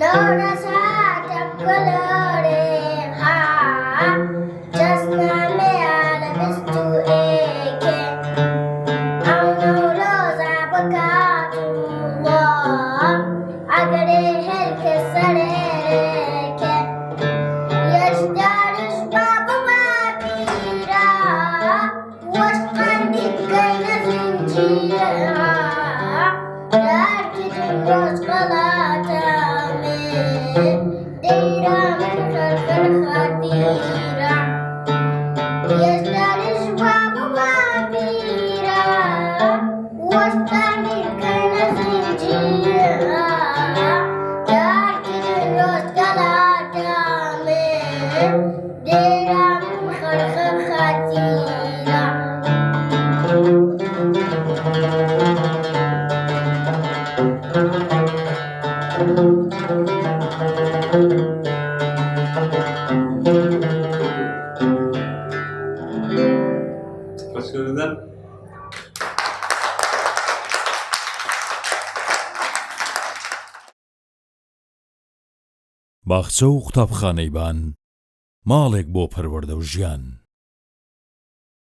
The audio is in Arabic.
نور ساعتك كلوري ها جسنا ميال بستو ايكي او نولوز عبكاتو الله عقري هلك سريريكي يجدارش بابا بابيرا واشقان ديكينا زنجيرا داركي تنروش قلاتا ديرا من خلق الخطيرة يزداد الجواب وعبيرة واستعني كان زنجيرة تأكد الروس قلاتا ديرا من خلق الخطيرة Teşekkür ederim. باخچە و قوتابخانەی بان ماڵێک بۆ پەروەردە و ژیان